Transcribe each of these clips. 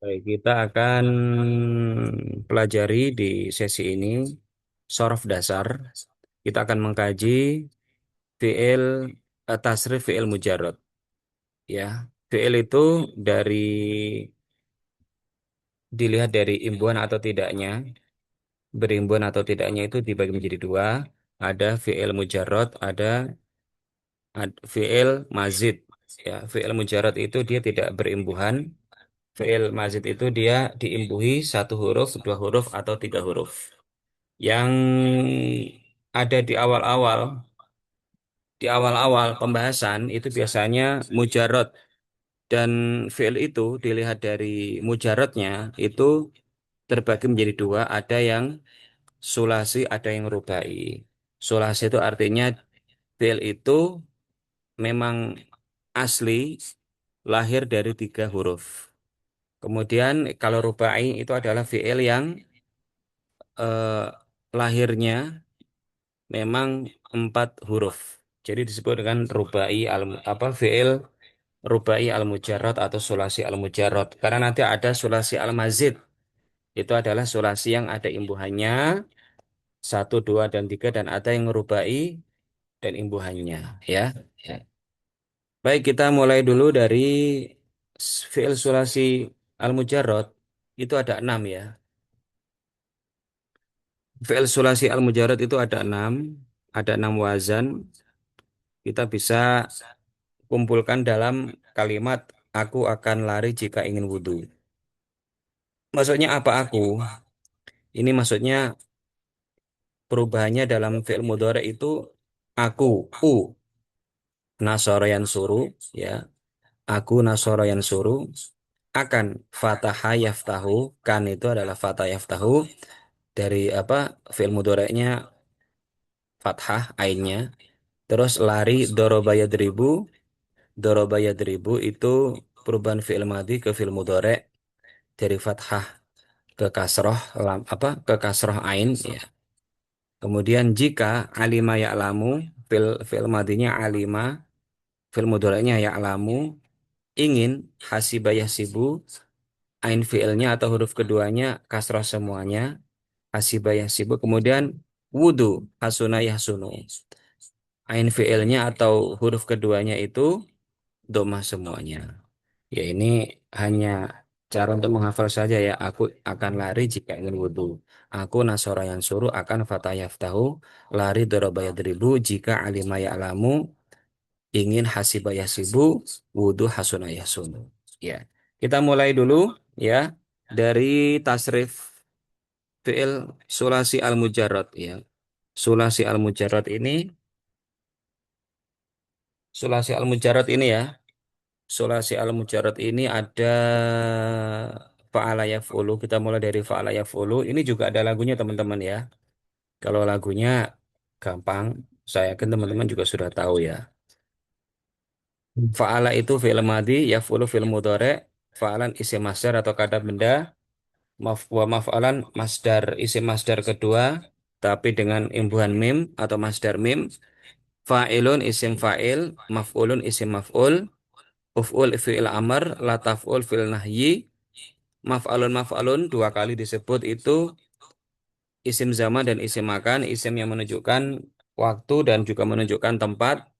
Baik, kita akan pelajari di sesi ini sorof dasar. Kita akan mengkaji fiil tasrif fiil mujarrad. Ya, fiil itu dari dilihat dari imbuhan atau tidaknya, berimbuhan atau tidaknya itu dibagi menjadi dua. Ada fiil mujarrad, ada fiil mazid. Ya, fiil mujarrad itu dia tidak berimbuhan. Fiil mazid itu dia diimbuhi satu huruf, dua huruf, atau tiga huruf. Yang ada di awal-awal pembahasan itu biasanya mujarot, dan fi'il itu dilihat dari mujarotnya itu terbagi menjadi dua, ada yang sulasi, ada yang rubai. Sulasi itu artinya fi'il itu memang asli lahir dari tiga huruf. Kemudian kalau rubai itu adalah fi'il yang eh, lahirnya memang empat huruf. Jadi disebut dengan rubai apa fiil rubai al mujarrad atau sulasi al mujarrad. Karena nanti ada sulasi al mazid. Itu adalah sulasi yang ada imbuhannya satu, dua, dan tiga, dan ada yang rubai dan imbuhannya. Ya. Ya. Baik, kita mulai dulu dari fiil sulasi al mujarrad. Itu ada enam ya. Fiil sulasi al mujarrad itu ada enam wazan. Kita bisa kumpulkan dalam kalimat aku akan lari jika ingin wudhu. Maksudnya apa aku? Ini maksudnya perubahannya dalam fi'il mudhari itu aku, nasara yang suruh, ya. Aku nasara yang suruh akan fataha yaftahu, kan itu adalah fatah yaftahu dari apa fi'il mudhari'nya fathah ainnya. Terus lari doroba yadribu, doroba yadribu itu perubahan fi'il madhi ke fi'il mudhari' dari fathah ke kasroh ke kasroh ain ya. Kemudian jika alima ya'lamu fil madinya alima, fil mudhari'nya ya'lamu, ingin hasiba yahsibu, ain fiilnya atau huruf keduanya kasroh semuanya, hasiba yahsibu. Kemudian wudu hasuna yahsunu, ain fiilnya atau huruf keduanya itu domah semuanya. Ya, ini hanya cara untuk menghafal saja ya. Aku akan lari jika ingin wudhu. Aku nasora yang suruh akan fatah yaftahu, lari doroba yadribu jika alima ya'lamu, ingin hasiba yasibu, wudhu hasuna yasunu. Ya, kita mulai dulu ya dari tasrif fi'il sulasi al-mujarrad ya. Sulasi al-mujarrad ini, sulasi al-mujarrad ini ya. Sulasi al-mujarrad ini ada fa'ala yaf'ulu. Kita mulai dari fa'ala yaf'ulu. Ini juga ada lagunya teman-teman ya. Kalau lagunya gampang, saya yakin teman-teman juga sudah tahu ya. Fa'ala itu fi'il madhi, yaf'ulu fi'il mudhari', fa'alan isim masdar atau kata benda, wa maf'alan masdar isim masdar kedua, tapi dengan imbuhan mim atau masdar mim. Fa'ilun isim fa'il, maf'ulun isim maf'ul, uf'ul fi'il amr, la taf'ul fi'il nahyi. Maf'alun maf'alun dua kali disebut itu isim zaman dan isim makan, isim yang menunjukkan waktu dan juga menunjukkan tempat.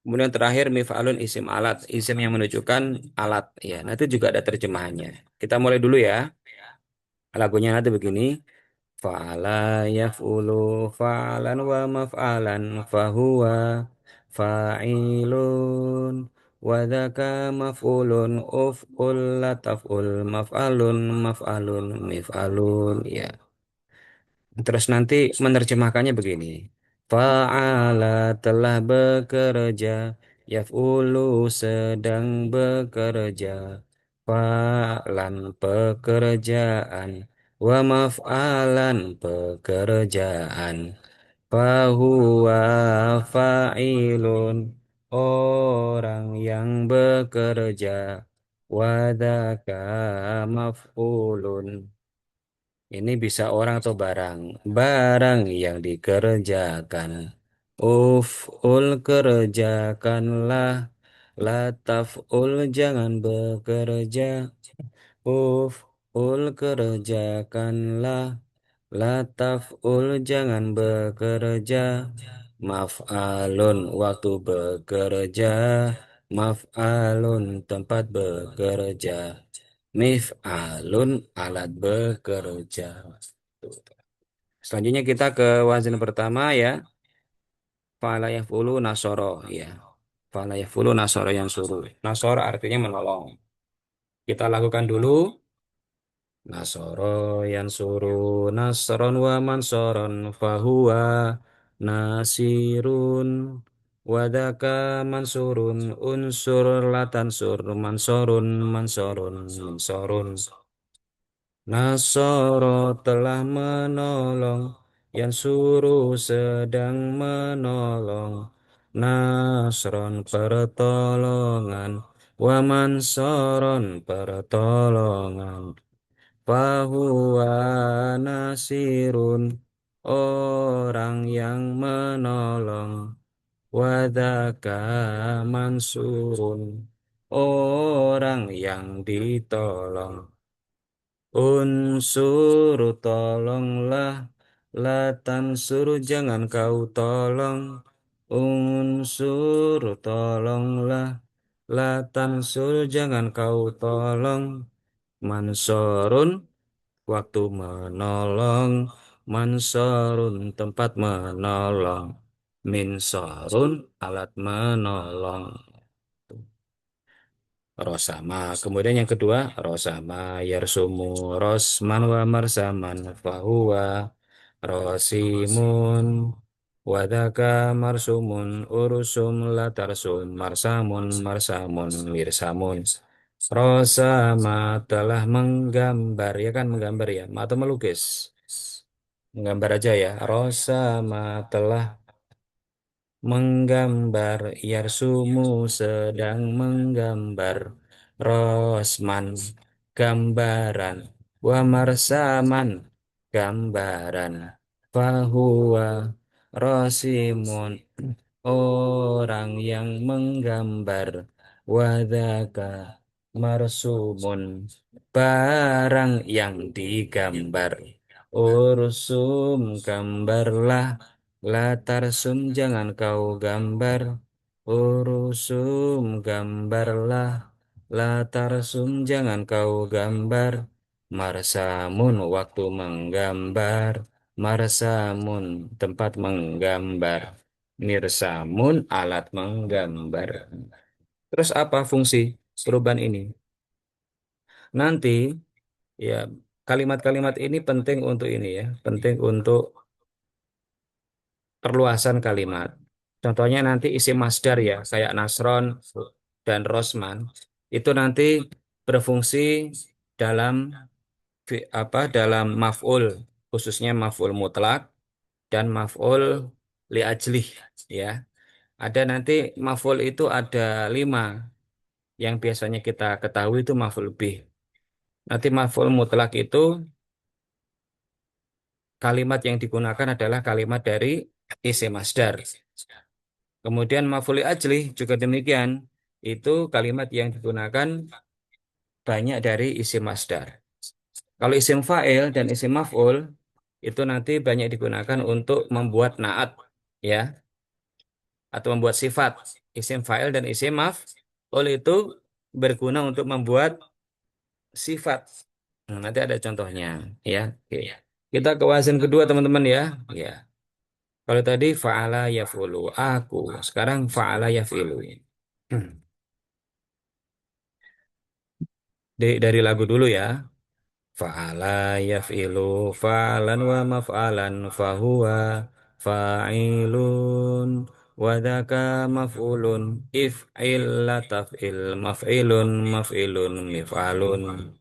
Kemudian terakhir mif'alun isim alat, isim yang menunjukkan alat. Ya, nanti juga ada terjemahannya. Kita mulai dulu ya. Lagunya nanti begini. Fa'ala yaf'ulu fa'alan wa maf'alan fahuwa fa'ilun wa dzaka maf'ulun uf'ul la taf'ul maf'alun maf'alun mif'alun ya. Terus nanti menerjemahkannya begini. Fa'ala telah bekerja, yaf'ulu sedang bekerja, fa'lan pekerjaan, wa maf'alan pekerjaan, fahuwa fa'ilun orang yang bekerja, wadaka maf'ulun. Ini bisa orang atau barang. Barang yang dikerjakan. Uf'ul kerjakanlah. Lataf'ul jangan bekerja. Uf'ul kerjakanlah. Lataf'ul jangan bekerja. Maf'alun waktu bekerja. Maf'alun tempat bekerja. Mif'alun alat bekerja. Tuh. Selanjutnya kita ke wazan pertama ya. Fa'ala yaf'ulu nasoro ya. Fa'ala yaf'ulu nasoro yang suruh. Nasoro artinya menolong. Kita lakukan dulu. Nasoro yang suruh nasron wa mansoron fahuwa nasirun wadaka mansurun unsur latansur mansorun mansorun mansorun. Nasoro telah menolong, yang suruh sedang menolong. Nasron pertolongan, waman soron pertolongan. Fahuwa nasirun, orang yang menolong. Wadaka mansurun, orang yang ditolong. Unsur tolonglah, latan suruh jangan kau tolong. Unsur tolonglah, latan suruh jangan kau tolong. Mansorun waktu menolong, mansorun tempat menolong. Minsorun alat menolong. Rosama. Kemudian yang kedua, Rosama yarsumu rosman wa marsaman fahuwa rosimun wadaka marsumun ursum latarsum marsamun marsamun mirsamun. Rosama telah menggambar, ya kan menggambar ya, atau melukis. Menggambar aja ya. Rosama telah menggambar, Yarsumu sedang menggambar, Rosman gambaran, wa marsaman gambaran, fahuwa rosimun orang yang menggambar, wadaka marsumun barang yang digambar. Ursum gambarlah, latar sum jangan kau gambar. Urusum gambarlah, latar sum jangan kau gambar. Marsamun waktu menggambar. Marsamun tempat menggambar. Mirsamun alat menggambar. Terus apa fungsi perubahan ini? Nanti ya kalimat-kalimat ini penting untuk ini ya, penting untuk perluasan kalimat. Contohnya nanti isi masdar ya, kayak Nasron dan Rosman itu nanti berfungsi dalam dalam maf'ul, khususnya maf'ul mutlak dan maf'ul li'ajlih ya. Ada nanti maf'ul itu ada 5 yang biasanya kita ketahui itu maf'ul bih. Nanti maf'ul mutlak itu kalimat yang digunakan adalah kalimat dari isi masdar. Kemudian maf'ul ajli juga demikian. Itu kalimat yang digunakan banyak dari isim masdar. Kalau isim fa'il dan isim maf'ul itu nanti banyak digunakan untuk membuat naat ya atau membuat sifat. Isim fa'il dan isim maf'ul itu berguna untuk membuat sifat. Nah, nanti ada contohnya ya. Oke. Kita ke wazan kedua teman-teman ya. Ya. Kalau tadi fa'ala yaf'ulu aku, sekarang fa'ala yaf'ilu. Hmm. Dari lagu dulu ya. Fa'ala yaf'ilu fa'alan wa maf'alan fahuwa fa'ilun wa dzaka maf'ulun if'il la taf'il maf'ilun maf'ilun mif'alun.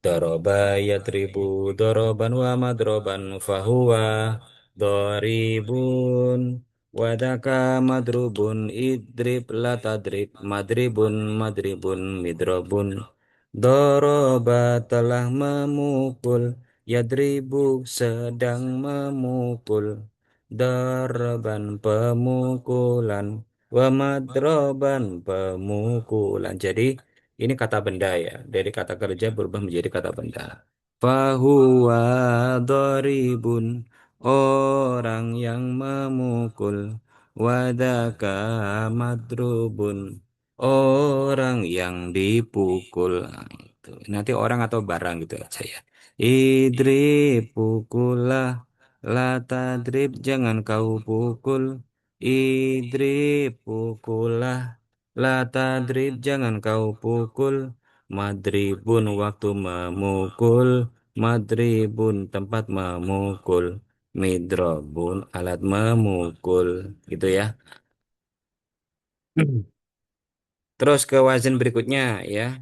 Doroba yadribu doroban wa madroban fahuwa doribun wadaka madrubun idrib la tadrib madribun madribun midrobun. Doroba telah memukul, yadribu sedang memukul, doroban pemukulan wa madroban pemukulan. Jadi Ini kata benda ya. Dari kata kerja berubah menjadi kata benda. Fahuwa doribun. Orang yang memukul. Wadaka madrubun. Orang yang dipukul. Nah, itu. Nanti orang atau barang gitu aja ya. Idrib pukullah. La tadrib jangan kau pukul. Idrib pukullah. La tadrib jangan kau pukul. Madribun waktu memukul. Madribun tempat memukul. Midrobun alat memukul. Gitu ya. Terus ke wazan berikutnya ya.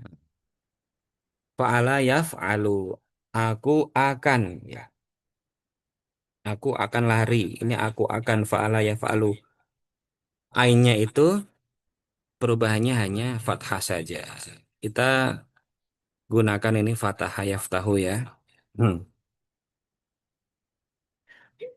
Fa'ala yaf'alu. Aku akan ya. Aku akan lari. Ini aku akan fa'ala yaf'alu. Ainnya itu perubahannya hanya fathah saja. Kita gunakan ini fathah yaftahu ya. Hmm.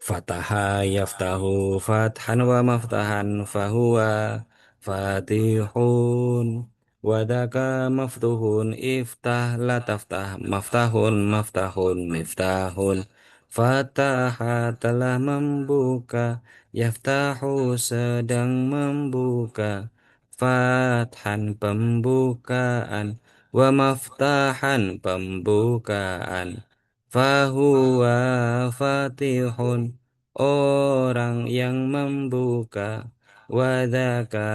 Fataha yaftahu fathan wa maftahan fahuwa fatihun wadaka maftuhun iftah la taftah maftahun maftahun miftahun fataha telah membuka yaftahu sedang membuka fathan pembukaan wa maftahan pembukaan fahuwa fatihun orang yang membuka wadaka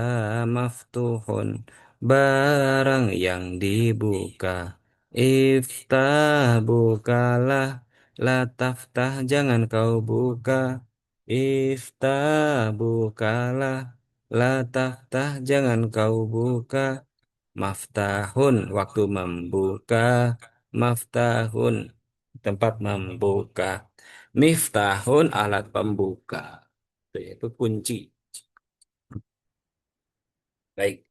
maftuhun barang yang dibuka iftah bukalah la taftah jangan kau buka iftah bukalah la taftah jangan kau buka Maftahun waktu membuka. Maftahun tempat membuka. Miftahun alat pembuka. Itu yaitu kunci. Baik.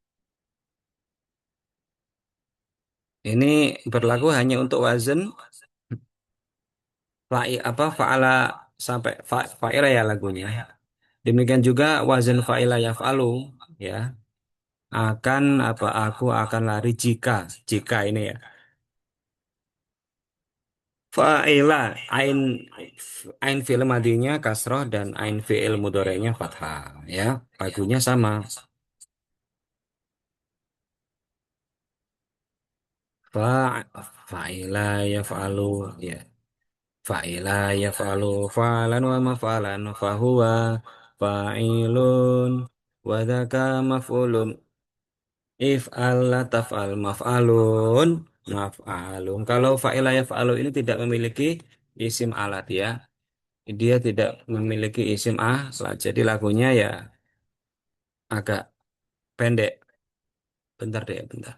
Ini berlaku hanya untuk wazan apa fa'ala sampai fa'ila ya lagunya. Demikian juga wazan fa'ila yaf'alu ya. Akan apa aku akan lari jika ini ya. Fa'ila ain fi'il madinya kasroh dan ain fi'il mudorenya fathah ya. Lagunya sama. Fa fa'ila yaf'alu ya. Fa'ila yaf'alu fa'lan wa maf'alan fahuwa fa'ilun wa dzaka maf'ulun if'al la taf'al maf'alun maf'alun. Kalau fa'ila yaf'alu ini tidak memiliki isim alat ya. Dia tidak memiliki isim alat. Jadi lagunya ya agak pendek. Bentar deh, bentar.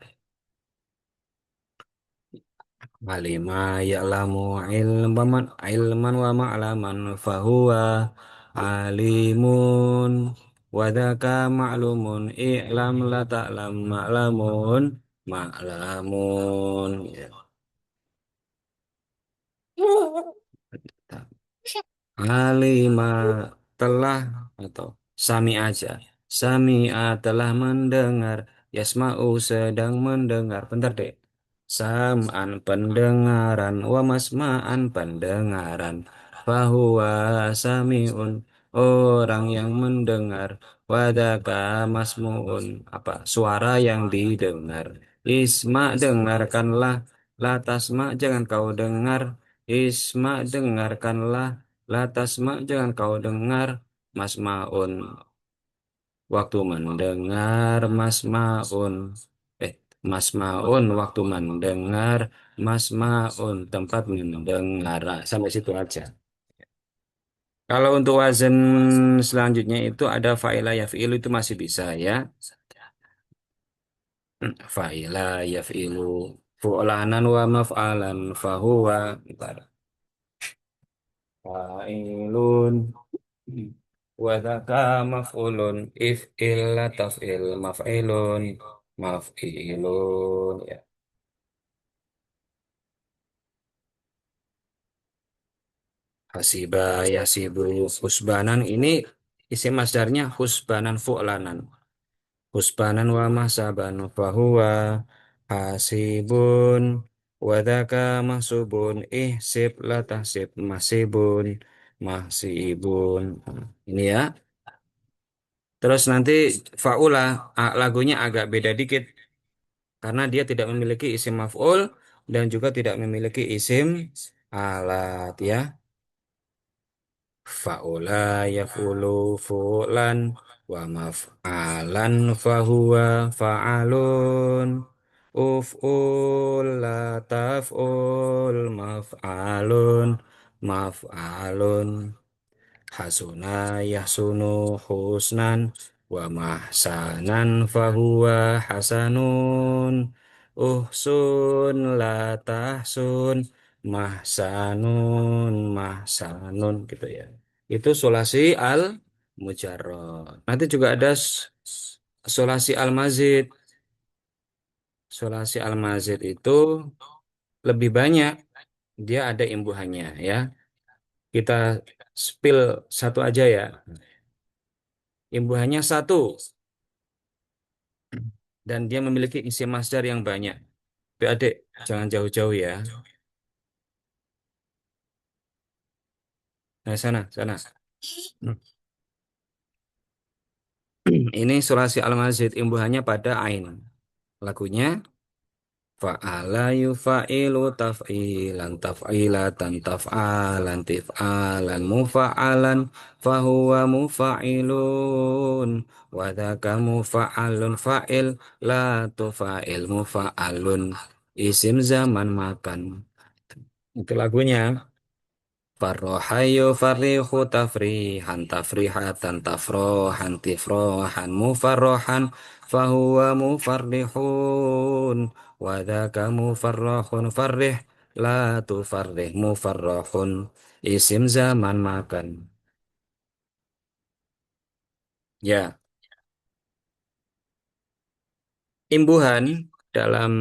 Walima ya'lamu ilman wa ma'laman fahuwa alimun wadaka ma'lumun i'lam la ta'lam ma'lamun ma'lamun ya. Alima telah atau sami aja. Sami'a telah mendengar. Yasma'u sedang mendengar. Bentar deh. Sam'an pendengaran. Wa masma'an pendengaran. Fahuwa sami'un. Orang yang mendengar. Wadaka masmu'un. Apa? Suara yang didengar. Isma dengarkanlah. Latasma jangan kau dengar. Isma dengarkanlah. Latasma jangan kau dengar. Masmaun. Waktu mendengar masmaun. Eh, masmaun. Waktu mendengar masmaun. Tempat mendengar. Nah, sampai situ aja. Kalau untuk wazan selanjutnya itu ada fa'ilah yaf'ilu itu masih bisa ya. Fa'ilah yaf'ilu. Fu'lanan wa maf'alan fahuwa. Bentar. Fa'ilun wa dzaka maf'ulun if illa taf'il maf'ilun maf'ilun ya. Hasiba yasibu husbanan ini isim masdarnya husbanan fu'lanan husbanan wa mahsaban fahuwa hasibun, wadaka mahsubun, ihsib la tahsib, masibun, mahsibun. Nah, ini ya. Terus nanti faula lagunya agak beda dikit karena dia tidak memiliki isim maf'ul dan juga tidak memiliki isim alat ya. Faula yafulu fulan wa maf'alan fahuwa fa'alun uf'ul la taf'ul maf'alun maf'alun hasuna yahsunu husnan wa mahsanan fahuwa hasanun uhsun la tahsun mahsanun mahsanun gitu ya. Itu sulasi al mujarrad. Nanti juga ada sulasi al mazid. Sulasi al mazid itu lebih banyak, dia ada imbuhannya ya. Kita spill satu aja ya. Imbuhannya satu dan dia memiliki isi masdar yang banyak. Adik, jangan jauh-jauh ya. Nah, sana, sana. Hmm. Ini sulasi al-mazid, imbuhannya pada ain. Lagunya fa'ala yufa'ilu taf'ilan taf'ilatan taf'alan tif'alan mufa'alan fahuwa mufa'ilun wa dzaka mufa'alun fa'il la tufa'il mufa'alun isim zaman makan. Itu lagunya. Farrohayu farrihu tafrihan tafrihatan tafrohan tifrohan mufarrohan fahuwa mufarrihun wadaka mufarrohun farrih la tufarrih mufarrohun isim zaman makan ya. Imbuhan dalam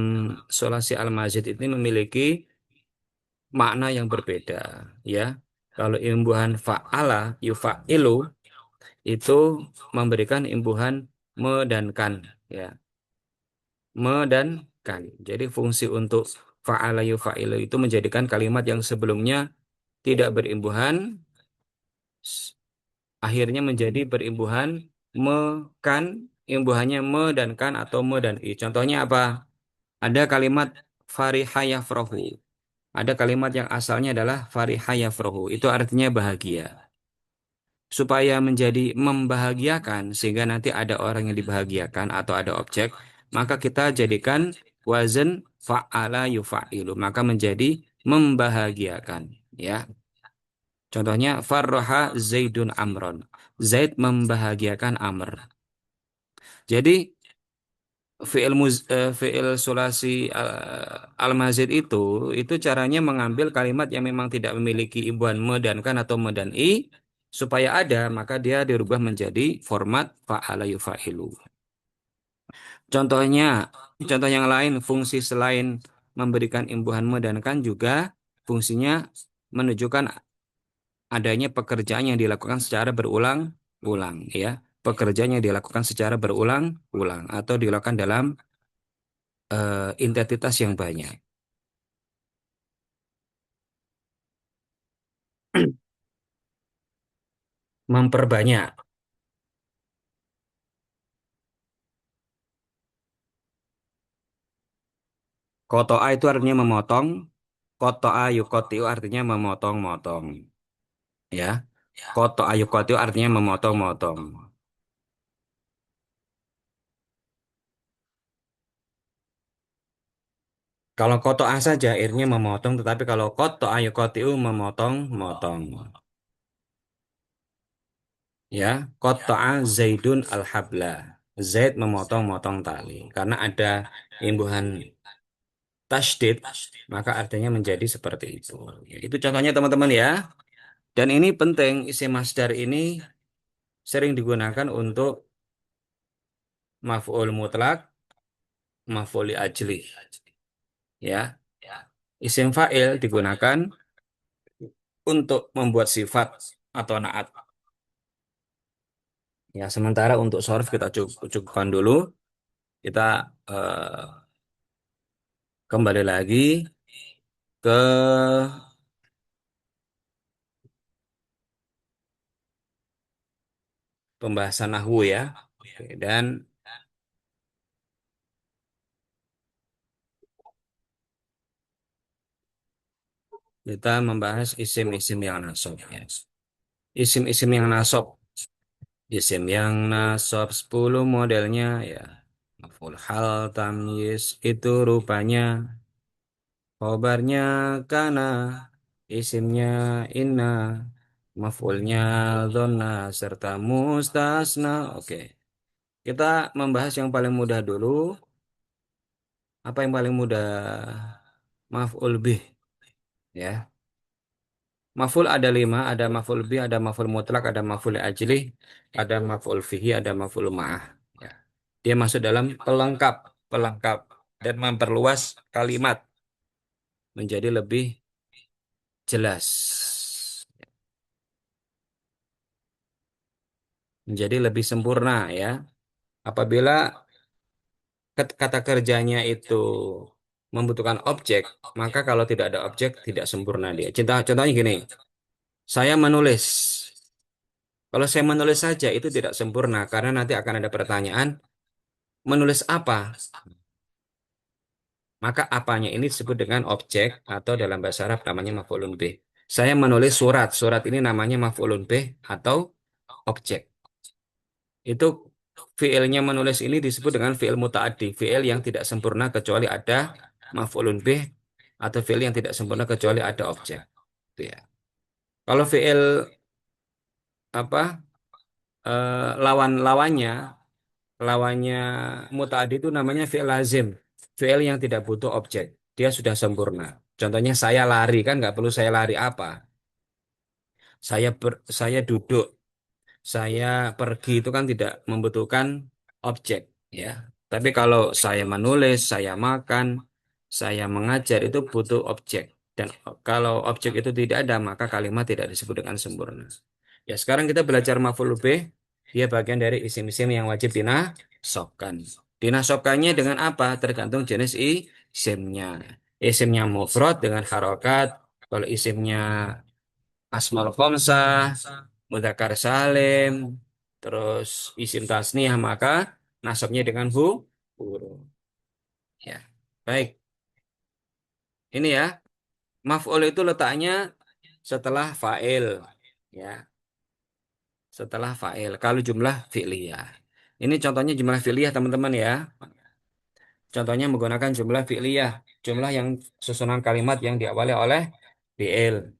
solasi al-mazid ini memiliki makna yang berbeda ya. Kalau imbuhan fa'ala yufa'ilu itu memberikan imbuhan me dan kan ya, me dan kan. Jadi fungsi untuk fa'ala yufa'ilu itu menjadikan kalimat yang sebelumnya tidak berimbuhan akhirnya menjadi berimbuhan me kan, imbuhannya me dan kan atau me dan i. Contohnya apa? Ada kalimat fariha yafrahu, ada kalimat yang asalnya adalah fariha yafrahu, itu artinya bahagia. Supaya menjadi membahagiakan sehingga nanti ada orang yang dibahagiakan atau ada objek, maka kita jadikan wazan fa'ala yufa'ilu, maka menjadi membahagiakan ya. Contohnya farroha zaidun amron, Zaid membahagiakan Amr. Jadi fi'il sulasi al-mazid itu caranya mengambil kalimat yang memang tidak memiliki imbuhan me dan kan atau me dan i supaya ada, maka dia dirubah menjadi format fa'ala yufa'ilu. Contohnya, contoh yang lain, fungsi selain memberikan imbuhan me dan kan juga fungsinya menunjukkan adanya pekerjaan yang dilakukan secara berulang-ulang ya. Pekerjaan yang dilakukan secara berulang-ulang atau dilakukan dalam intensitas yang banyak. Memperbanyak. Kotoa itu artinya memotong. Kotoa yukotiu artinya memotong-motong. Ya. Kotoa yukotiu artinya memotong-motong. Kalau kotoa saja akhirnya memotong. Tetapi kalau kotoa yukotiu memotong-motong. Ya. Kotoa Zaidun al-habla. Zaid memotong-motong tali. Karena ada imbuhan tasdid, maka artinya menjadi seperti itu. Ya, itu contohnya teman-teman ya. Dan ini penting, isim masdar ini sering digunakan untuk maf'ul mutlak, maf'ul li ajli. Ya, isim fa'il digunakan untuk membuat sifat atau naat. Ya, sementara untuk shorf kita cukupkan dulu. Kita eh, Kembali lagi ke pembahasan nahwu ya. Oke, dan kita membahas isim-isim yang nasab ya. Isim-isim yang nasab. Isim yang nasab 10 modelnya ya. Maf'ul hal tamyiz itu rupanya khobarnya kana, isimnya inna, maf'ulnya donna serta mustasna. Oke. Kita membahas yang paling mudah dulu. Apa yang paling mudah? Maf'ul bih ya. Maf'ul ada 5, ada maf'ul bih, ada maf'ul mutlak, ada maf'ul ajlih, ada maf'ul fihi, ada maf'ul ma'ah. Ya. Dia masuk dalam pelengkap, pelengkap dan memperluas kalimat menjadi lebih jelas, menjadi lebih sempurna ya. Apabila kata kerjanya itu membutuhkan objek, maka kalau tidak ada objek tidak sempurna dia. Contohnya gini, saya menulis. Kalau saya menulis saja itu tidak sempurna karena nanti akan ada pertanyaan, menulis apa? Maka apanya ini disebut dengan objek atau dalam bahasa Arab namanya maf'ulun bih. Saya menulis surat, surat ini namanya maf'ulun bih atau objek. Itu fiilnya menulis ini disebut dengan fiil muta'addi, fiil yang tidak sempurna kecuali ada maf'ulun bih atau fiil yang tidak sempurna kecuali ada objek. Itu ya. Kalau fiil apa lawan-lawannya, lawannya muta'addi itu namanya fiil lazim, fiil yang tidak butuh objek. Dia sudah sempurna. Contohnya saya lari kan nggak perlu saya lari apa? Saya duduk, saya pergi itu kan tidak membutuhkan objek ya. Tapi kalau saya menulis, saya makan, saya mengajar itu butuh objek. Dan kalau objek itu tidak ada, maka kalimat tidak disebut dengan sempurna. Ya, sekarang kita belajar maf'ul bih. Dia bagian dari isim-isim yang wajib dinasobkan. Dinasobkannya dengan apa? Tergantung jenis isimnya. Isimnya mufrad dengan harokat. Kalau isimnya asmaul khamsah, mudzakkar salim, terus isim tasniyah maka nasabnya dengan huruf. Ya. Baik, ini ya. Maf'ul itu letaknya setelah fa'il ya, setelah fa'il. Kalau jumlah fi'liyah. Ini contohnya jumlah fi'liyah teman-teman ya. Contohnya menggunakan jumlah fi'liyah, jumlah yang susunan kalimat yang diawali oleh fi'il.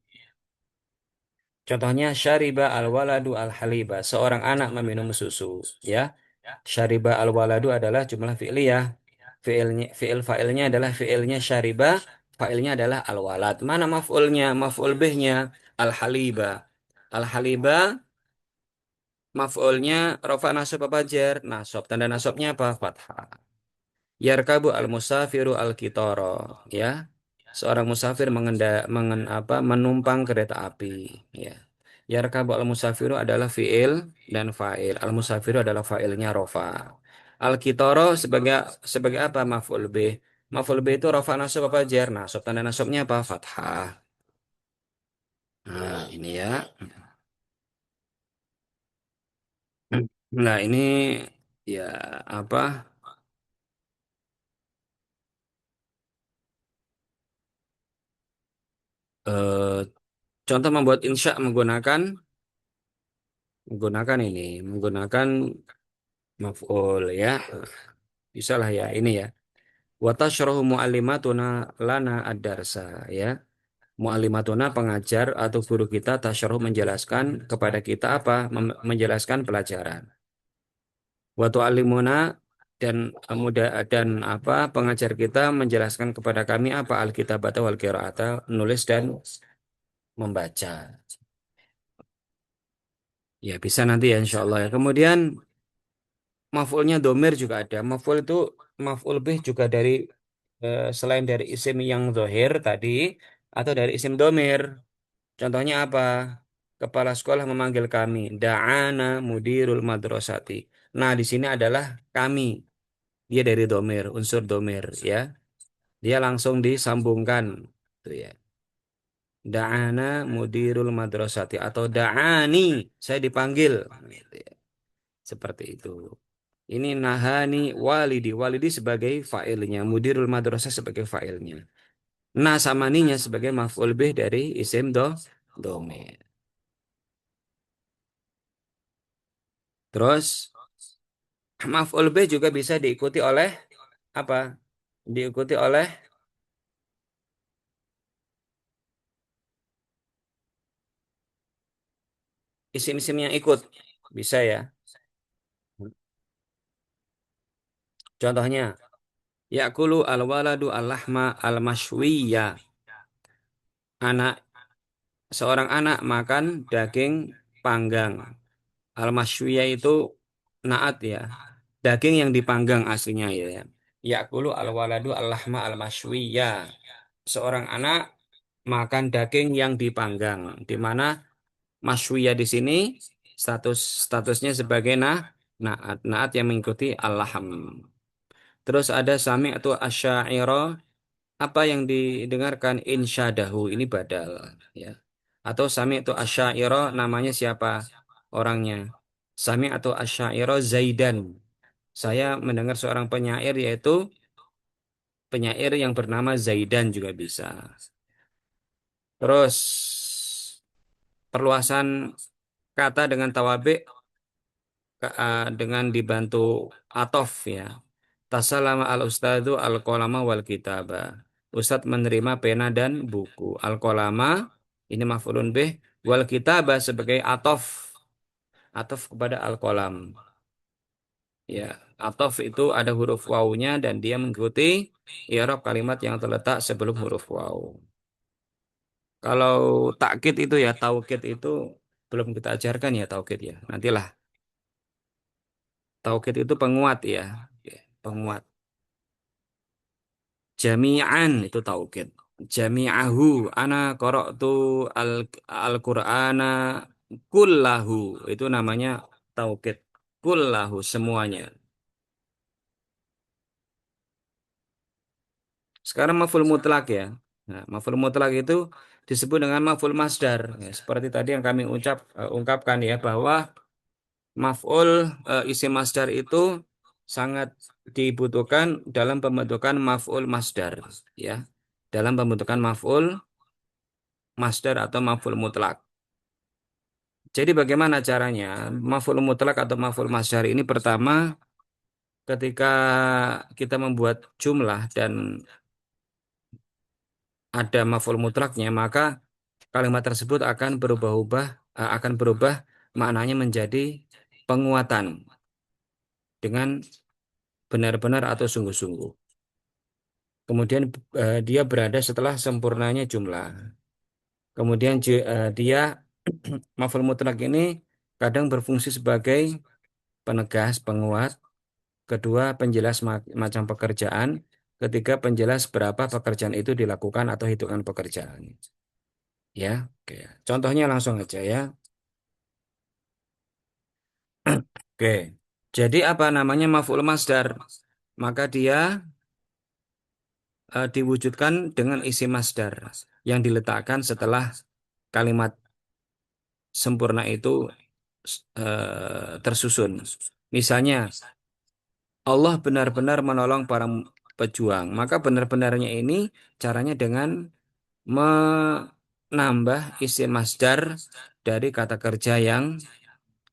Contohnya syariba al-waladu al-haliba. Seorang anak meminum susu. Ya. Syariba al-waladu adalah jumlah fi'liyah. Fi'il fa'ilnya adalah fi'ilnya syariba. Fa'ilnya adalah al-walad. Mana maf'ulnya? Maf'ul bihnya al-haliba. Al-haliba maf'ulnya rofa nasab apa jar? Nasab. Tanda nasabnya apa? Fathah. Yarkabu al-musafiru al-kitoro. Ya. Seorang musafir menumpang kereta api. Ya. Yarkabu al-musafiru adalah fiil dan fa'il. Al-musafiru adalah fa'ilnya rofa. Al-kitoro sebagai apa? Maf'ul bih. Maf'ul bih itu rofa nasab apa jar? Nasab. Tanda nasabnya apa? Fathah. Nah, ini ya. Nah, ini ya apa? eh, Contoh membuat insya menggunakan ini, menggunakan maf'ul ya. Bisa lah ya ini ya. Wa tasyrahu muallimatuna lana ad-darsa ya. Muallimatuna pengajar atau guru kita tasyrahu menjelaskan kepada kita apa? Menjelaskan pelajaran. Wa tu'allimuna dan dan apa pengajar kita menjelaskan kepada kami apa alkitabata wal qiraata nulis dan membaca. Ya bisa nanti ya insya Allah ya. Kemudian maf'ulnya domir juga ada. Maf'ul itu maf'ul bih juga dari selain dari isim yang zohir tadi atau dari isim domir. Contohnya apa? Kepala sekolah memanggil kami. Da'ana mudirul madrasati. Nah, di sini adalah kami. Dia dari domir, unsur domir ya. Dia langsung disambungkan. Tuh ya. Da'ana mudirul madrasati atau da'ani, saya dipanggil. Gitu ya. Seperti itu. Ini nahani walidi, walidi sebagai fa'ilnya, mudirul madrasah sebagai fa'ilnya. Nah sama ninya sebagai maf'ul bih dari isim domir. Terus maf'ul bih juga bisa diikuti oleh apa? Diikuti oleh isim-isim yang ikut. Bisa ya. Contohnya, ya'kulu al-waladu al-lahma al-mashwiya. Anak seorang anak makan daging panggang. Al-mashwiya itu naat ya. Daging yang dipanggang aslinya ya. Ya'kulu al-waladu al-lahma al-mashwiya. Seorang anak makan daging yang dipanggang, di mana mashwiya di sini statusnya sebagai naat, naat yang mengikuti al-lahm. Terus ada sami atau asy'ira, apa yang didengarkan insyadahu ini badal ya. Atau sami atau asy'ira namanya siapa orangnya. Sami atau asy'ira Zaidan. Saya mendengar seorang penyair yaitu penyair yang bernama Zaidan juga bisa. Terus perluasan kata dengan tawabe dengan dibantu atof ya. Tasalama al ustadu al kolama wal kitaba. Ustadz menerima pena dan buku. Al kolama ini maf'ulun bih wal kitaba sebagai atof, atof kepada al kolam. Ya, atof itu ada huruf wawunya dan dia mengikuti i'rab kalimat yang terletak sebelum huruf waw. Kalau takkid itu ya, taukid itu belum kita ajarkan ya taukid ya. Nantilah. Taukid itu penguat ya. Oke, penguat. Jami'an itu taukid. Jami'ahu ana qara'tu al al-Qur'ana kullahu itu namanya taukid. Kullahu semuanya. Sekarang maf'ul mutlak ya. Nah, maf'ul mutlak itu disebut dengan maf'ul masdar. Ya, seperti tadi yang kami ungkapkan ya bahwa maf'ul isim masdar itu sangat dibutuhkan dalam pembentukan maf'ul masdar ya. Dalam pembentukan maf'ul masdar atau maf'ul mutlak. Jadi bagaimana caranya? Maf'ul mutlak atau maf'ul masdar ini pertama ketika kita membuat jumlah dan ada maf'ul mutlaknya maka kalimat tersebut akan berubah maknanya menjadi penguatan dengan benar-benar atau sungguh-sungguh. Kemudian dia berada setelah sempurnanya jumlah. Kemudian dia maf'ul mutlak ini kadang berfungsi sebagai penegas, penguat. Kedua, penjelas macam pekerjaan. Ketiga, penjelas berapa pekerjaan itu dilakukan atau hitungan pekerjaan. Ya, oke. Contohnya langsung aja ya. Oke. Jadi apa namanya maf'ul masdar? Maka dia diwujudkan dengan isi masdar yang diletakkan setelah kalimat sempurna itu tersusun. Misalnya, Allah benar-benar menolong para pejuang. Maka benar-benarnya ini caranya dengan menambah isim masdar dari kata kerja yang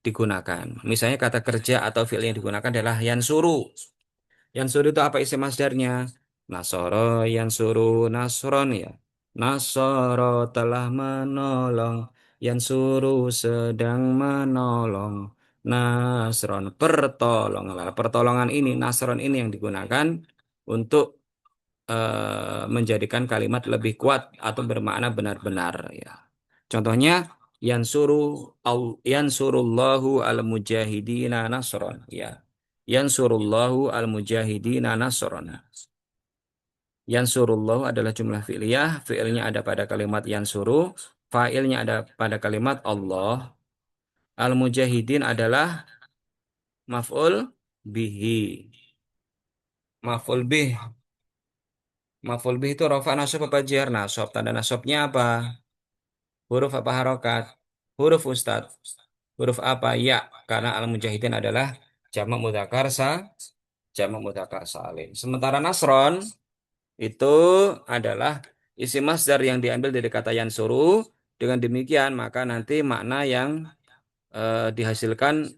digunakan. Misalnya kata kerja atau fi'il yang digunakan adalah yansuru. Yansuru itu apa isim masdarnya? Nasoro yansuru nasron ya. Nasoro telah menolong. Yansuru sedang menolong. Nasron pertolongan. Pertolongan ini, nasron ini yang digunakan untuk menjadikan kalimat lebih kuat atau bermakna benar-benar ya. Contohnya yansurullahu al-mujahidina nasron ya. Yansurullahu al-mujahidina nasron. Yansurullahu adalah jumlah fi'liyah, fi'ilnya ada pada kalimat yansuru, fa'ilnya ada pada kalimat Allah. Al-mujahidin adalah maf'ul bihi. Maf'ul bih Maf'ul bih itu rafa nasab apa jar nasab? Tanda nasabnya apa? Huruf apa harokat? Huruf Ustad. Huruf apa? Ya, karena al-mujahidin adalah jamak mudzakkar jamak mudzakkar salim. Sementara nasron itu adalah isim masdar yang diambil dari kata yansuru. Dengan demikian, maka nanti makna yang dihasilkan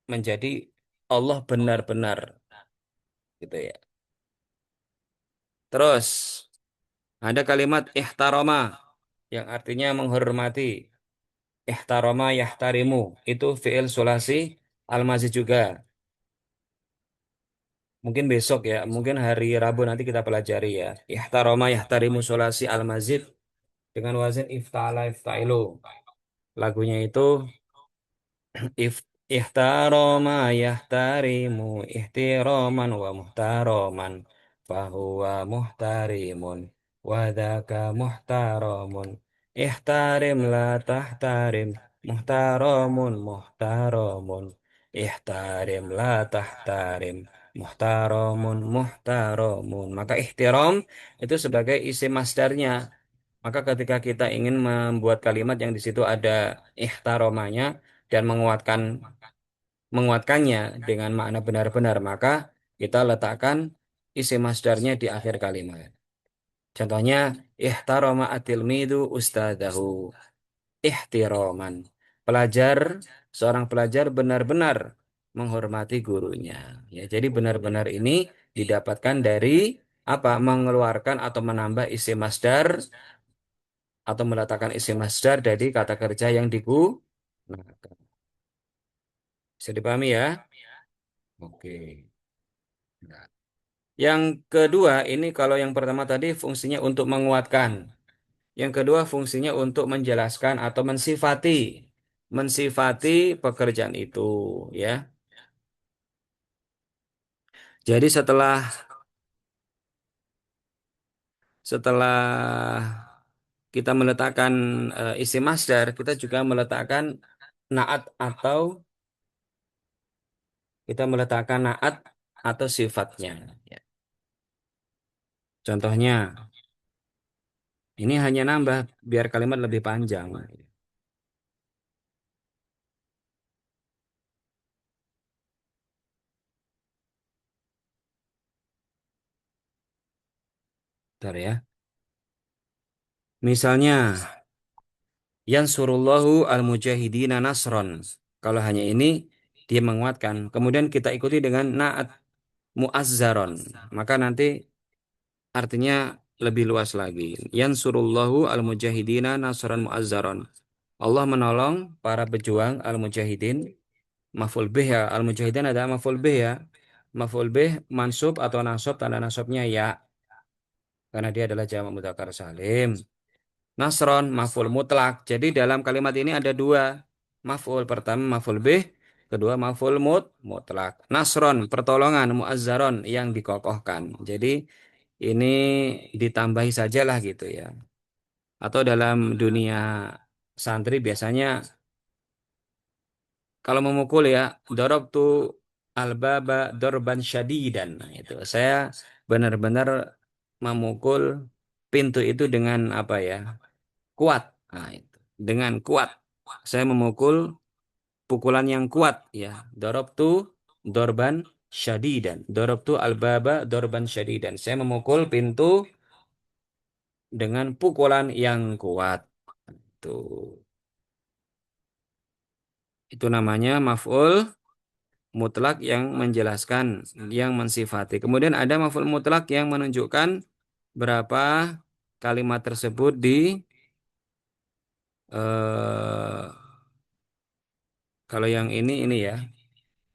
menjadi Allah benar-benar gitu ya. Terus ada kalimat ihtarama yang artinya menghormati. Ihtarama yahtarimu itu fi'il sulasi al-mazid juga. Mungkin besok ya, mungkin hari Rabu nanti kita pelajari ya. Ihtarama yahtarimu sulasi al-mazid dengan wazn ifta'ala iftailu. Lagunya itu if ihtarama yahtarimu ihtiraman wa muhtaraman fahuwa muhtarimun wa dzaka muhtaramun ihtarim la tahtarim muhtaramun muhtaramun ihtarim la tahtarim muhtaramun muhtaramun. Maka ihtiram itu sebagai isim masdarnya. Maka ketika kita ingin membuat kalimat yang di situ ada ihtaramanya dan menguatkannya dengan makna benar-benar, maka kita letakkan isim masdarnya di akhir kalimat. Contohnya, ihtarama at-tilmidu ustadahu. Ihtiraman. Pelajar, seorang pelajar benar-benar menghormati gurunya. Ya, jadi benar-benar ini didapatkan dari apa? Mengeluarkan atau menambah isim masdar atau meletakkan isim masdar dari kata kerja yang digunakan. Bisa dipahami ya? Oke. Nah, yang kedua, ini kalau yang pertama tadi fungsinya untuk menguatkan. Yang kedua fungsinya untuk menjelaskan atau mensifati pekerjaan itu, ya. Jadi setelah setelah kita meletakkan isim masdar, kita juga meletakkan naat atau sifatnya. Ya. Contohnya, ini hanya nambah biar kalimat lebih panjang. Bentar ya. Misalnya, yansurullahu al-mujahidina nasron. Kalau hanya ini, dia menguatkan. Kemudian kita ikuti dengan na'at mu'azzaron. Maka nanti artinya lebih luas lagi. Yansurullahu al-mujahidina nasron mu'azzaron. Allah menolong para pejuang al-mujahidin. Maf'ul bih ya. Al-mujahidin ada maf'ul bih ya. Maf'ul bih mansub atau nasab. Tanda nasabnya ya. Karena dia adalah jamak mudzakkar salim. Nasron, maf'ul mutlak. Jadi dalam kalimat ini ada dua maf'ul. Pertama maf'ul bih, kedua maf'ul mutlak. Nasron, pertolongan, muazzaron yang dikokohkan. Jadi ini ditambahi sajalah gitu ya. Atau dalam dunia santri biasanya kalau memukul ya, darabtu al-baba dorban syadidan. Nah, itu saya benar-benar memukul pintu itu dengan apa ya? Kuat. Nah, itu. Dengan kuat. Saya memukul pukulan yang kuat ya. Darabtu dorban syadidan. Darabtu al-baba dorban syadidan. Saya memukul pintu dengan pukulan yang kuat. Tuh. Itu namanya maf'ul mutlak yang menjelaskan, yang mensifati. Kemudian ada maf'ul mutlak yang menunjukkan berapa kalimat tersebut eh, kalau yang ini ya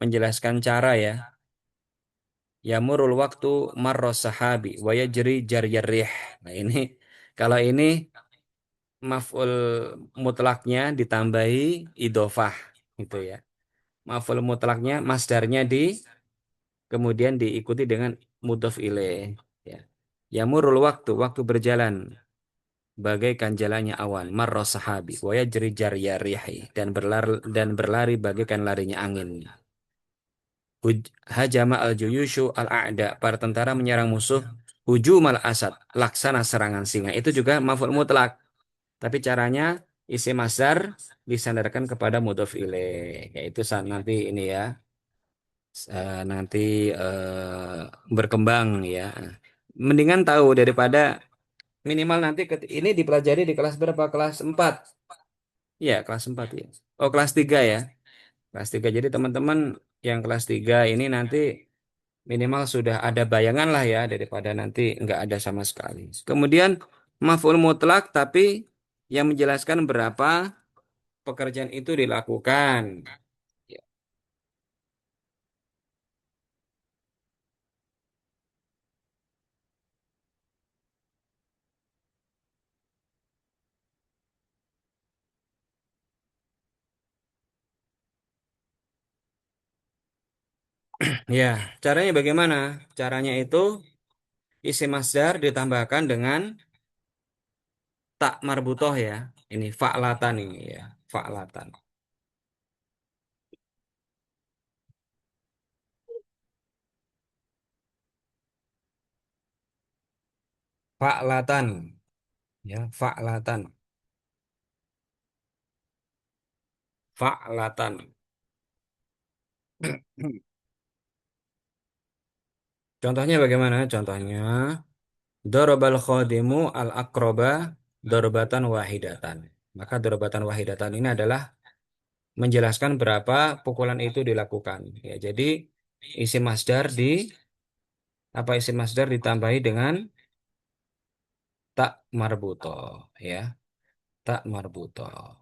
menjelaskan cara ya. Yamurul waktu marros sahabi wa yajri jaryar rih. Nah ini kalau ini maf'ul mutlaknya ditambahi idofah gitu ya. Maf'ul mutlaknya masdarnya kemudian diikuti dengan mudhof ilaih ya. Yamurul waktu berjalan bagaikan jalannya awan marros sahabi wa yajri jaryar rihi dan berlari bagaikan larinya angin. Hajama al-juyushu al-a'da. Para tentara menyerang musuh hujumal asad, laksana serangan singa. Itu juga maf'ul mutlak. Tapi caranya isim masdar disandarkan kepada mudhof ilaih. Yaitu saat nanti ini ya, nanti berkembang ya. Mendingan tahu daripada minimal nanti ini dipelajari di kelas berapa? Kelas 4. Ya, kelas 4 ya. Oh, kelas 3 ya. Kelas 3. Jadi teman-teman yang kelas 3 ini nanti minimal sudah ada bayangan lah ya daripada nanti nggak ada sama sekali. Kemudian maf'ul mutlak tapi yang menjelaskan berapa pekerjaan itu dilakukan. Ya, ya, caranya bagaimana? Caranya itu isim masdar ditambahkan dengan tak marbutoh ya. Ini fa'latan ini ya, fa'latan. Fa'latan ya, fa'latan. Fa'latan. Contohnya bagaimana? Contohnya darabal khadimu al akroba darbatan wahidatan. Maka darbatan wahidatan ini adalah menjelaskan berapa pukulan itu dilakukan. Ya, jadi isi masdar isi masdar ditambahi dengan tak marbuto ya, tak marbuto.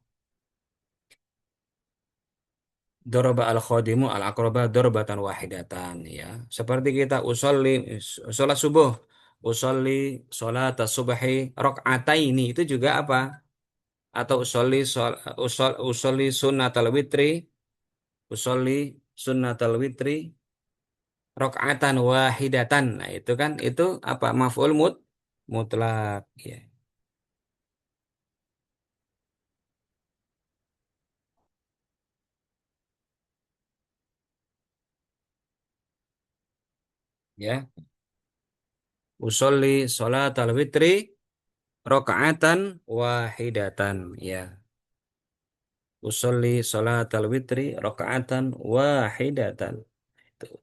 Doroba al khadimu al akroba darbatan wahidatan ya. Seperti kita sholat subuh, usolli sholat subahi rakaataini itu juga apa? Atau usolli sunnatal witri, usolli sunnatal witri rakaatan wahidatan. Nah, itu kan itu apa? Maf'ul mutlak ya. Ya. Usolli sholatal witri rakaatan wahidatan ya. Usolli sholatal witri rakaatan wahidatan. Itu.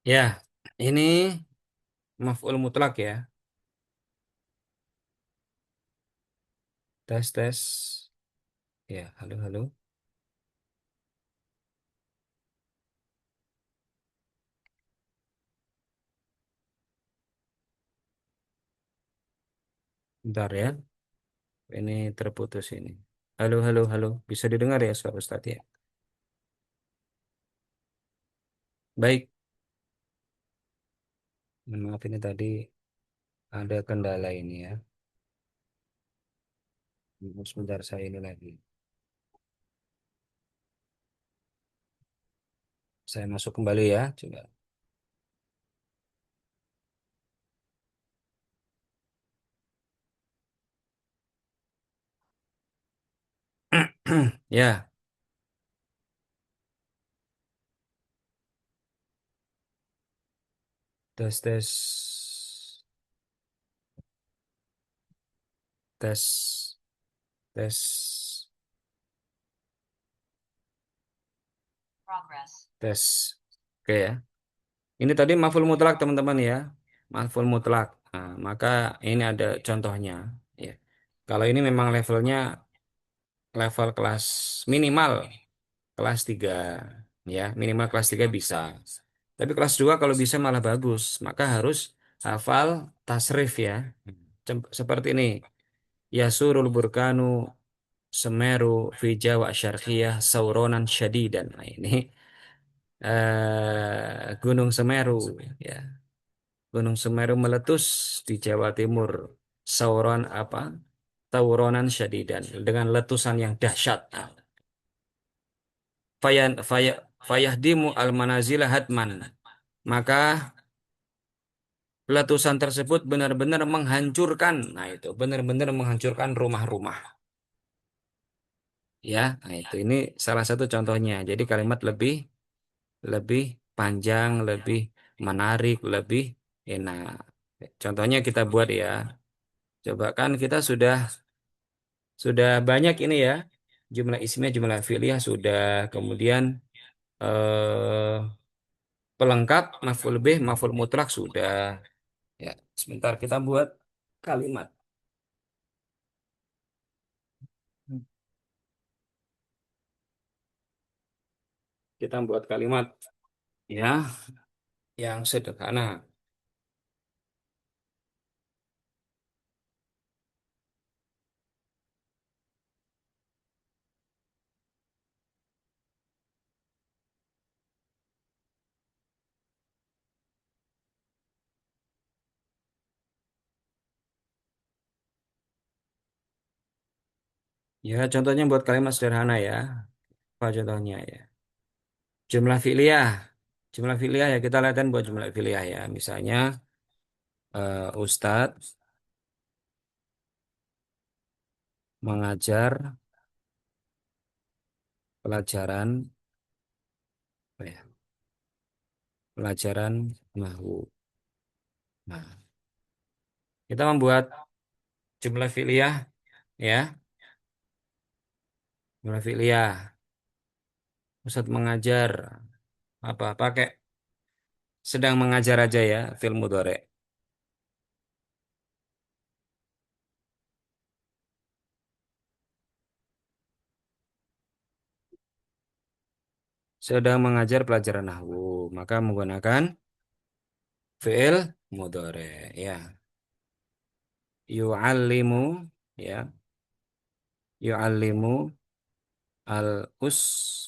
Ya, ini maf'ul mutlak ya. Tes tes. Ya, halo halo. Bentar ya. Ini terputus ini. Halo halo halo. Bisa didengar ya suara Ustadz ya? Baik. Mohon maaf ini tadi ada kendala ini ya. Sebentar saya ini lagi. Saya masuk kembali ya. Coba. Ya, tes tes tes tes tes. Oke ya. Ini tadi maf'ul mutlak teman-teman ya. Maf'ul mutlak. Nah, maka ini ada contohnya ya. Kalau ini memang levelnya level kelas minimal kelas 3 ya, minimal kelas 3 bisa. Tapi kelas 2 kalau bisa malah bagus, maka harus hafal tasrif ya. Seperti ini. Yasurul burkanu Semeru fi Jawa Syarqiyah sauronan syadidan. Nah, ini Gunung Semeru ya. Gunung Semeru meletus di Jawa Timur. Sauron apa? Tauronan syadidan dengan letusan yang dahsyat. Nah, fayahdimu al-manazila hatman. Maka letusan tersebut benar-benar menghancurkan. Nah, itu benar-benar menghancurkan rumah-rumah. Ya, nah itu ini salah satu contohnya. Jadi kalimat lebih lebih panjang, lebih menarik, lebih enak. Contohnya kita buat ya. Coba kan kita sudah banyak ini ya. Jumlah ismnya, jumlah fi'liyah sudah. Kemudian pelengkap, maf'ul bih, maf'ul mutlak sudah. Ya, sebentar kita buat kalimat. Kita buat kalimat ya yang sederhana. Ya, contohnya buat kalimat sederhana ya. Apa contohnya ya? Jumlah fi'liyah. Jumlah fi'liyah ya kita lihatkan buat jumlah fi'liyah ya. Misalnya Ustadz mengajar pelajaran apa ya? Pelajaran nahwu. Nah, kita membuat jumlah fi'liyah ya. Jumlah fi'liyah. Ustadz mengajar apa? Pakai sedang mengajar aja ya, fil mudhari'. Sedang mengajar pelajaran nahwu, maka menggunakan fi'il mudhari'. Ya, yu'allimu ya, yu'allimu al ustadzu.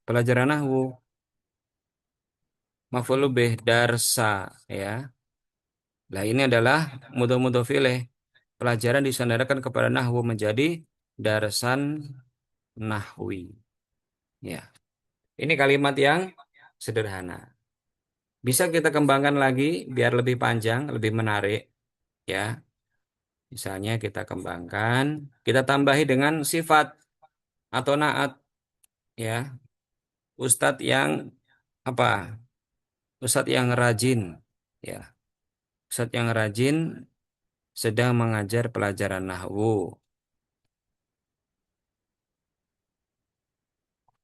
Pelajaran nahwu maf'ul bih darsa ya. Nah, ini adalah mudhof ilaih. Pelajaran disandarkan kepada nahwu menjadi darsan nahwi. Ya. Ini kalimat yang sederhana. Bisa kita kembangkan lagi biar lebih panjang, lebih menarik ya. Misalnya kita kembangkan, kita tambahi dengan sifat atau naat ya. Ustadz yang apa? Ustadz yang rajin ya. Ustadz yang rajin sedang mengajar pelajaran nahwu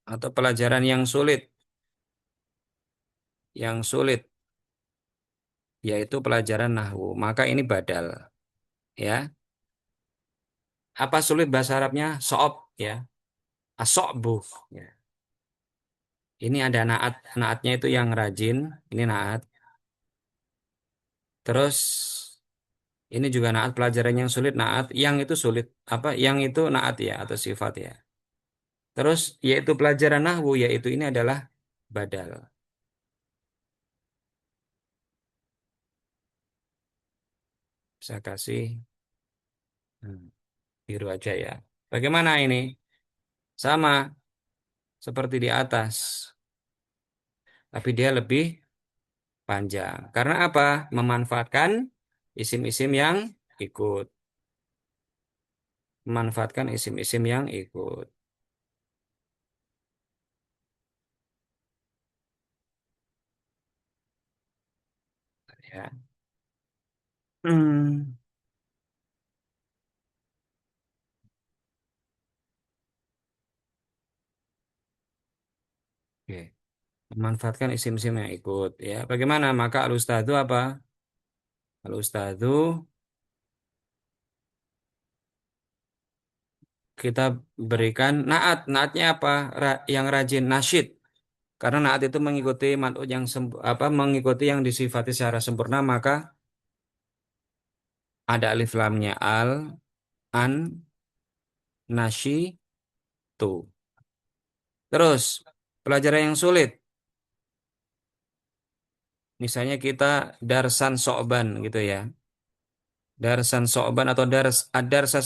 atau pelajaran yang sulit yaitu pelajaran nahwu. Maka ini badal ya. Apa sulit bahasa Arabnya? So'ob ya. Aso'bu ya. Ini ada naat, naatnya itu yang rajin, ini naat. Terus ini juga naat pelajaran yang sulit, naat yang itu sulit apa? Yang itu naat ya atau sifat ya. Terus yaitu pelajaran nahwu yaitu ini adalah badal. Saya kasih hmm, biru aja ya. Bagaimana ini? Sama seperti di atas, tapi dia lebih panjang. Karena apa? Memanfaatkan isim-isim yang ikut. Memanfaatkan isim-isim yang ikut. Ya. Hmm. Oke. Memanfaatkan isim-isim yang ikut. Ya. Bagaimana? Maka al-ustadzu apa? Al-ustadzu kita berikan naat. Naatnya apa? Yang rajin. Nasyid. Karena naat itu mengikuti man'ut yang apa? Mengikuti yang disifati secara sempurna. Maka ada alif lamnya al, an, nasyi, tu. Terus, pelajaran yang sulit. Misalnya kita darsan so'ban gitu ya. Darsan so'ban atau darsa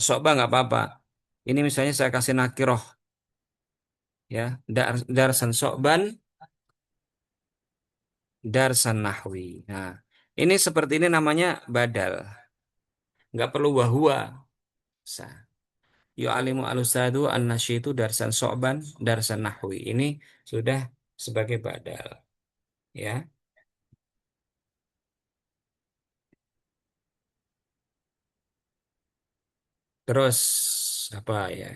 so'ban nggak apa-apa. Ini misalnya saya kasih nakiroh. Ya, darsan so'ban, darsan nahwi. Nah, ini seperti ini namanya badal. Nggak perlu wahua. Sa. Yu'alimu al-ustadu an-nasyitu darsan so'ban, darsan nahwi. Ini sudah sebagai badal. Ya, terus apa ya?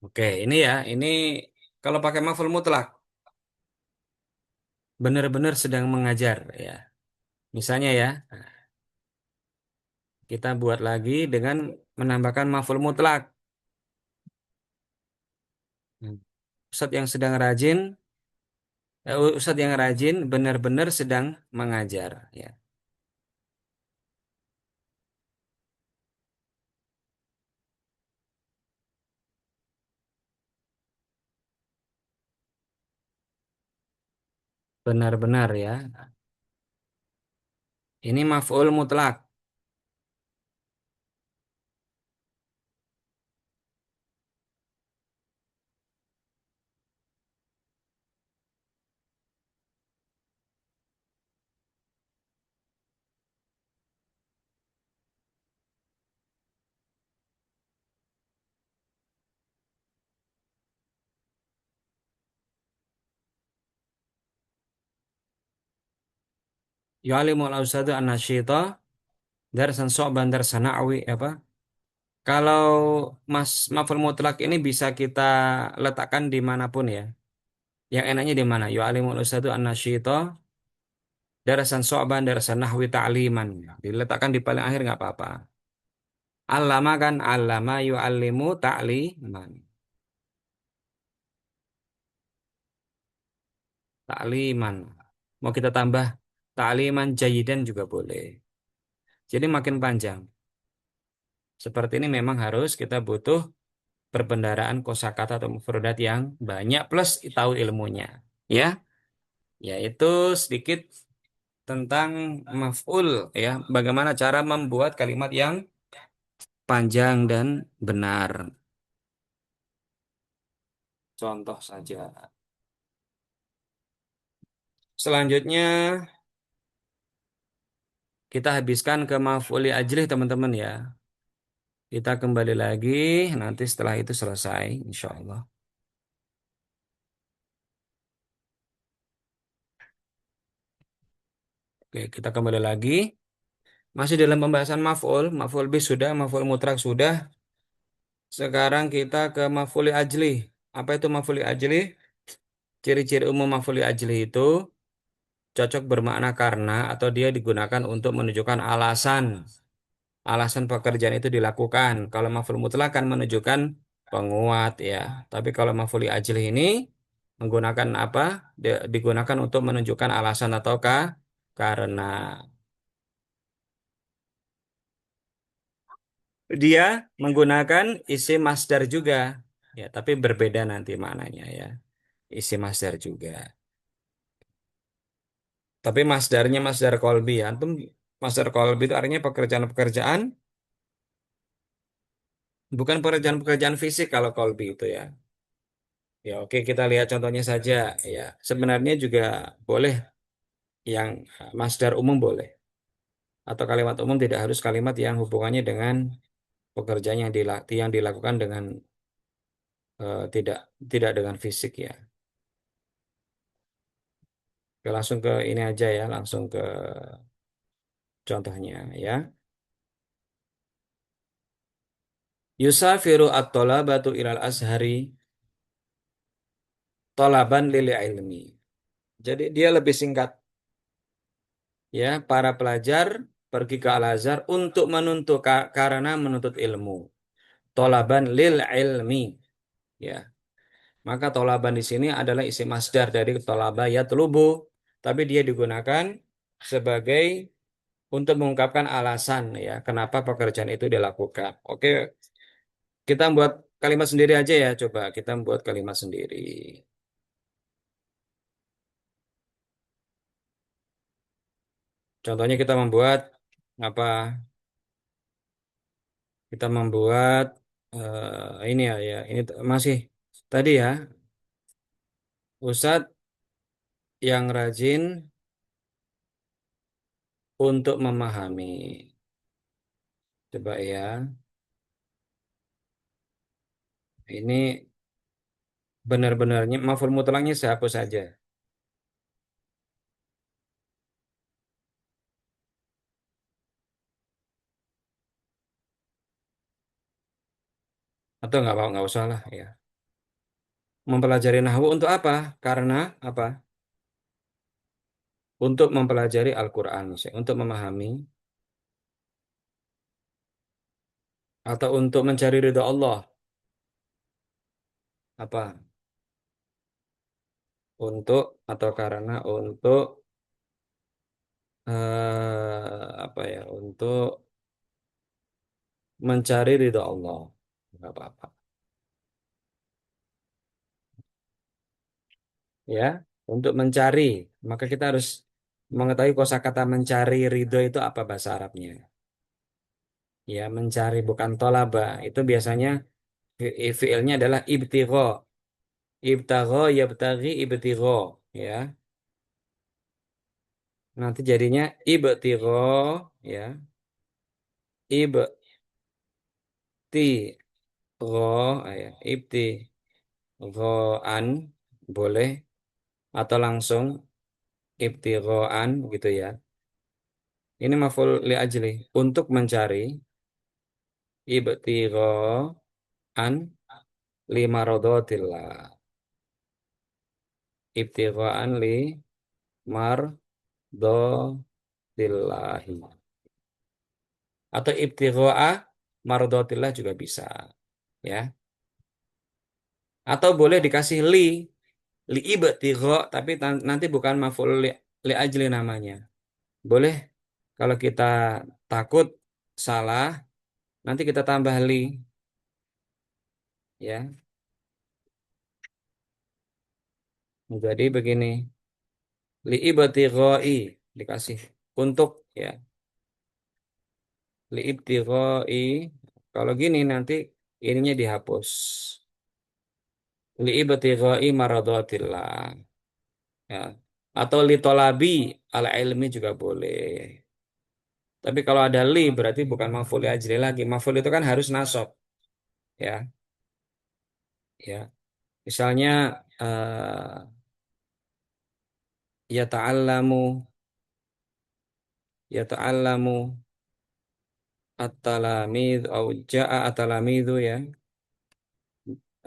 Oke, ini ya, ini kalau pakai maf'ul mutlak, benar-benar sedang mengajar ya. Misalnya ya, kita buat lagi dengan menambahkan maf'ul mutlak. Hmm. Ustadz yang sedang rajin, Ustadz yang rajin benar-benar sedang mengajar ya. Benar-benar ya. Ini maf'ul mutlak. Yu'alimul ustadzu an-nasyita darsan so'ban darsan na'wi apa? Kalau maf'ul mutlak ini bisa kita letakkan dimanapun ya. Yang enaknya di mana? Yu'alimul ustadzu an-nasyita darasan so'ban darasan nahwi ta'liman. Diletakkan di paling akhir nggak apa-apa. Allama kan allama yu'allimu ta'liman. Ta'liman. Mau kita tambah ta'liman jayidan juga boleh. Jadi makin panjang. Seperti ini memang harus kita butuh perbendaharaan kosakata atau mufradat yang banyak plus tahu ilmunya. Ya, yaitu sedikit tentang maf'ul ya, bagaimana cara membuat kalimat yang panjang dan benar. Contoh saja. Selanjutnya kita habiskan ke maf'uli ajlih teman-teman ya. Kita kembali lagi nanti setelah itu selesai insya Allah. Oke, kita kembali lagi. Masih dalam pembahasan maf'ul, maf'ul bih sudah, maf'ul mutlak sudah. Sekarang kita ke maf'uli ajlih. Apa itu maf'uli ajlih? Ciri-ciri umum maf'uli ajlih itu cocok bermakna karena atau dia digunakan untuk menunjukkan alasan pekerjaan itu dilakukan. Kalau maf'ul mutlak kan menunjukkan penguat ya. Tapi kalau maf'ul ajlih ini menggunakan apa? Digunakan untuk menunjukkan alasan ataukah karena dia menggunakan isim masdar juga ya, tapi berbeda nanti maknanya ya. Isim masdar juga. Tapi masdarnya masdar kolbi ya. Antum masdar kolbi itu artinya pekerjaan-pekerjaan, bukan pekerjaan-pekerjaan fisik kalau kolbi itu ya. Ya, oke kita lihat contohnya saja ya. Sebenarnya juga boleh yang masdar umum boleh atau kalimat umum tidak harus kalimat yang hubungannya dengan pekerjaan yang dilakukan dengan tidak tidak dengan fisik ya. Oke, langsung ke ini aja ya, langsung ke contohnya ya. Yusafiru at-tolabatu ilal azhari tolaban lil ilmi. Jadi dia lebih singkat ya, para pelajar pergi ke Al-Azhar untuk menuntut karena menuntut ilmu. Tolaban lil ilmi ya. Maka tolaban di sini adalah isim masdar dari tolaba yatlubu, tapi dia digunakan sebagai untuk mengungkapkan alasan ya kenapa pekerjaan itu dilakukan. Oke, kita buat kalimat sendiri aja ya, coba kita buat kalimat sendiri. Contohnya kita membuat apa? Kita membuat Ini ya, ya, ini masih tadi ya, Ustadz yang rajin untuk memahami. Coba ya, ini benar-benarnya maf'ul mutlaknya saya hapus saja. Atau nggak apa nggak usah lah ya. Mempelajari nahwu untuk apa? Karena apa? Untuk mempelajari Al-Quran, misalnya, untuk memahami atau untuk mencari ridho Allah. Apa? Untuk atau karena untuk apa ya? Untuk mencari ridho Allah. Nggak apa-apa. Ya, untuk mencari, maka kita harus mengetahui kosakata mencari ridho itu apa bahasa Arabnya. Ya, mencari bukan tolaba. Itu biasanya fiilnya adalah ibtigho. Ibtagho, yabtaghi, ibtigho. Ya, nanti jadinya ibtigho, ya, ibtigho, ya, ibtighoan, boleh, atau langsung ibtighoan, gitu ya. Ini maf'ul li ajli, untuk mencari, ibtighoan, lima rodotillah. Ibtighoan li mardotillahi. Atau ibtighoa mardotillah juga bisa. Ya, atau boleh dikasih li ibtigho, tapi nanti bukan maf'ul li ajli namanya. Boleh kalau kita takut salah, nanti kita tambah li, ya. Jadi begini, li ibtighoi dikasih untuk, ya, li ibtighoi. Kalau gini nanti ininya dihapus. Li ibtighoi maradatillah, ya. Atau li tolabi ala ilmi juga boleh. Tapi kalau ada li berarti bukan maf'ul li ajli lagi. Maf'ul itu kan harus nasab, ya. Ya. Misalnya yata'allamu, yata'allamu at-talamid au ja'a at-talamidu, ya.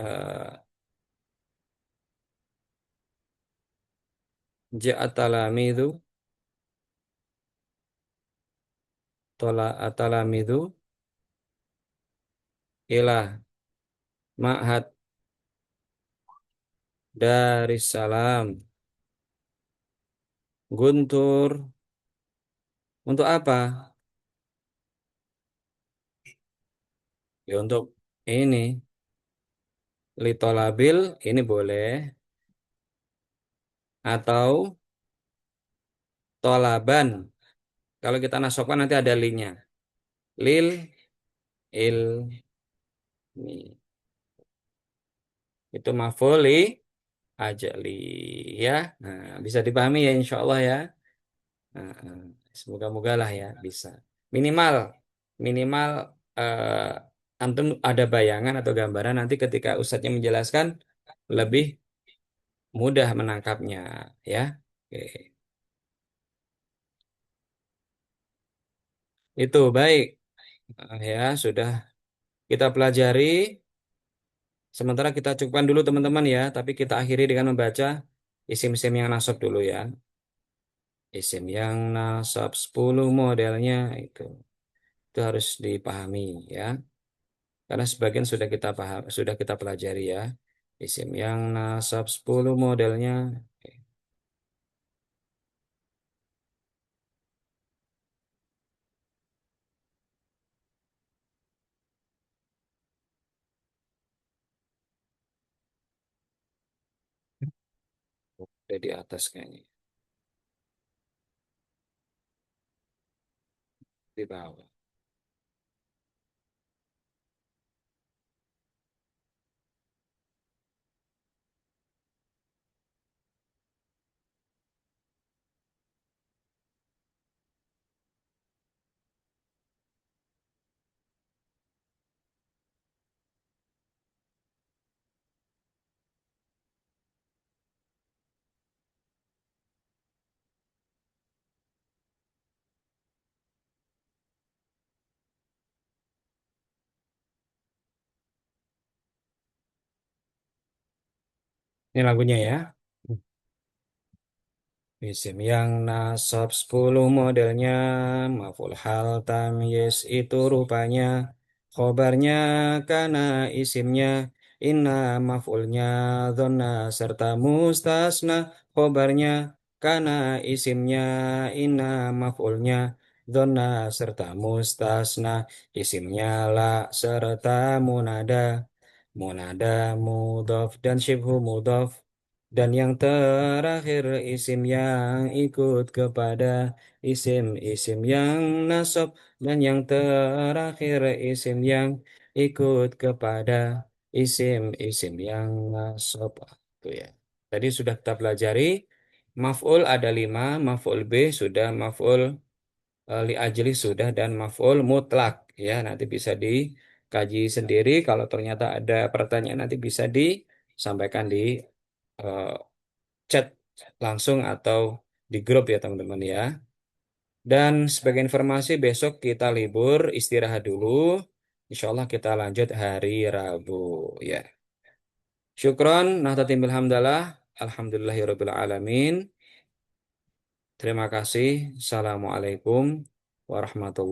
Eh, ja'a at-talamidu, at-talamidu ila ma'had Darussalam Guntur. Untuk apa? Ya untuk ini litolabil, ini boleh, atau tolaban. Kalau kita nasabkan nanti ada linknya. Lil ilmi. Itu maf'ul ajali, ya. Nah, bisa dipahami ya insya Allah ya. Nah, semoga-moga lah ya bisa. Minimal, minimal antum ada bayangan atau gambaran nanti ketika ustadznya menjelaskan lebih mudah menangkapnya, ya. Oke. Itu baik. Ya, sudah kita pelajari. Sementara kita cukupkan dulu teman-teman ya, tapi kita akhiri dengan membaca isim-isim yang nasab dulu ya. Isim yang nasab 10 modelnya itu. Itu harus dipahami ya. Karena sebagian sudah kita paham, sudah kita pelajari ya. Isim yang nasab 10 modelnya. Oke, udah di atas kayaknya. Di bawah. Ini lagunya ya. Isim yang nasab 10 modelnya, maf'ul hal tamyiz itu rupanya, khobarnya kana isimnya, inna maf'ulnya dhanna serta mustasna, khobarnya kana isimnya, inna maf'ulnya dhanna serta mustasna, isimnya la serta munada, munada mudhaf dan syibhu mudhaf, dan yang terakhir isim yang ikut kepada isim-isim yang nasab, dan yang terakhir isim yang ikut kepada isim-isim yang nasab. Itu ya. Tadi sudah kita pelajari maf'ul ada 5, maf'ul B sudah, maf'ul li ajli sudah, dan maf'ul mutlak ya. Nanti bisa dikaji sendiri. Kalau ternyata ada pertanyaan nanti bisa disampaikan di eh, chat langsung atau di grup ya teman-teman ya. Dan sebagai informasi besok kita libur istirahat dulu. Insya Allah kita lanjut hari Rabu ya. Syukron, nahdlatul hamdalah. Alhamdulillahirabbil alamin. Terima kasih. Assalamualaikum warahmatullahi